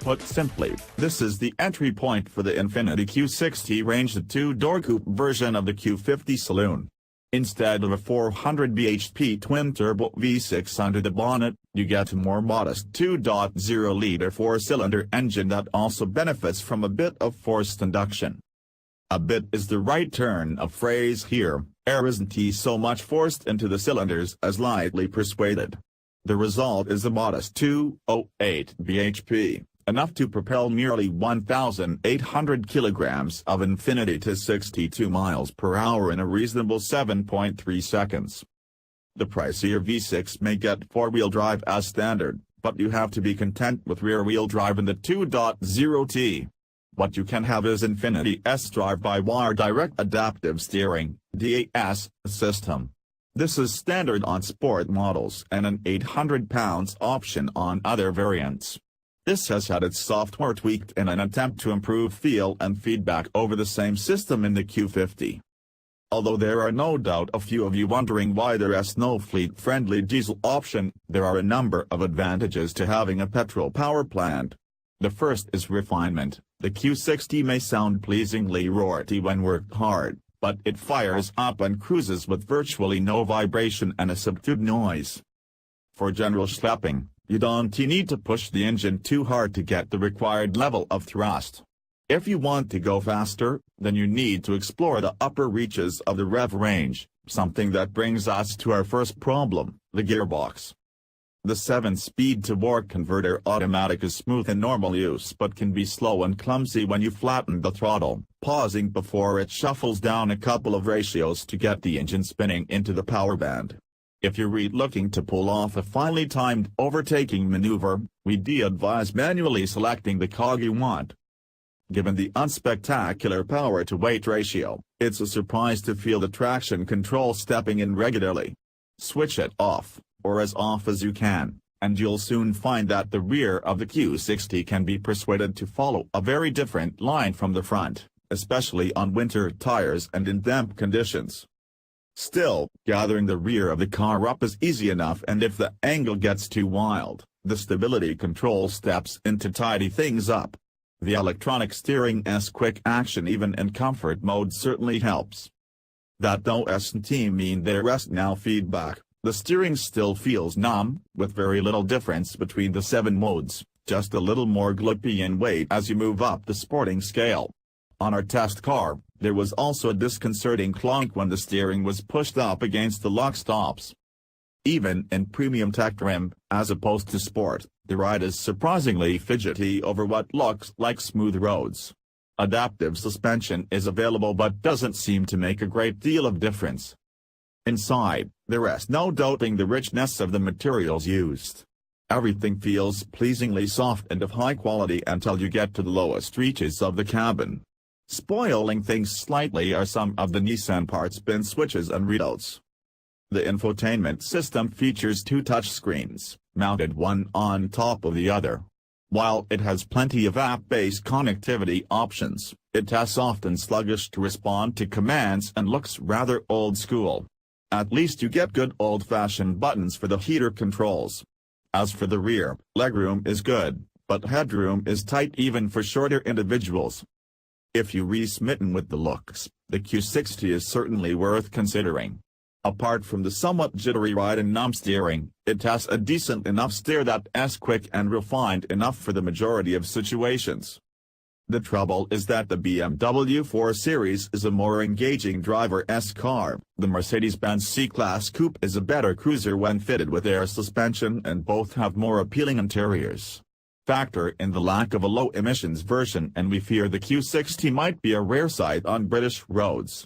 Put simply, this is the entry point for the Infiniti Q60 range, the two-door coupe version of the Q50 saloon. Instead of a 400 bhp twin-turbo V6 under the bonnet, you get a more modest 2.0-liter four-cylinder engine that also benefits from a bit of forced induction. A bit is the right turn of phrase here. Air isn't so much forced into the cylinders as lightly persuaded. The result is a modest 208 bhp, enough to propel nearly 1,800 kilograms of Infiniti to 62 miles per hour in a reasonable 7.3 seconds. The pricier V6 may get four-wheel drive as standard, but you have to be content with rear-wheel drive in the 2.0T. What you can have is Infiniti S drive-by-wire direct adaptive steering (DAS) system. This is standard on sport models and an £800 option on other variants. This has had its software tweaked in an attempt to improve feel and feedback over the same system in the Q50. Although there are no doubt a few of you wondering why there is no fleet-friendly diesel option, there are a number of advantages to having a petrol power plant. The first is refinement. The Q60 may sound pleasingly roarty when worked hard, but it fires up and cruises with virtually no vibration and a subdued noise. For general schlepping, you don't need to push the engine too hard to get the required level of thrust. If you want to go faster, then you need to explore the upper reaches of the rev range, something that brings us to our first problem, the gearbox. The 7-speed torque converter automatic is smooth in normal use but can be slow and clumsy when you flatten the throttle, pausing before it shuffles down a couple of ratios to get the engine spinning into the power band. If you're looking to pull off a finely timed overtaking maneuver, we'd advise manually selecting the cog you want. Given the unspectacular power-to-weight ratio, it's a surprise to feel the traction control stepping in regularly. Switch it off, or as off as you can, and you'll soon find that the rear of the Q60 can be persuaded to follow a very different line from the front, especially on winter tires and in damp conditions. Still, gathering the rear of the car up is easy enough, and if the angle gets too wild, the stability control steps in to tidy things up. The electronic steering's quick action even in comfort mode certainly helps. That doesn't mean there's no feedback. The steering still feels numb, with very little difference between the 7 modes, just a little more gloopy in weight as you move up the sporting scale. On our test car, there was also a disconcerting clunk when the steering was pushed up against the lock stops. Even in premium tech trim, as opposed to sport, the ride is surprisingly fidgety over what looks like smooth roads. Adaptive suspension is available but doesn't seem to make a great deal of difference. Inside, there is no doubting the richness of the materials used. Everything feels pleasingly soft and of high quality until you get to the lowest reaches of the cabin. Spoiling things slightly are some of the Nissan parts bin switches and readouts. The infotainment system features 2 touchscreens, mounted one on top of the other. While it has plenty of app-based connectivity options, it is often sluggish to respond to commands and looks rather old-school. At least you get good old-fashioned buttons for the heater controls. As for the rear, legroom is good, but headroom is tight even for shorter individuals. If you're smitten with the looks, the Q60 is certainly worth considering. Apart from the somewhat jittery ride and numb steering, it has a decent enough steer that is quick and refined enough for the majority of situations. The trouble is that the BMW 4 Series is a more engaging driver-esque car. The Mercedes-Benz C-Class Coupe is a better cruiser when fitted with air suspension, and both have more appealing interiors. Factor in the lack of a low-emissions version and we fear the Q60 might be a rare sight on British roads.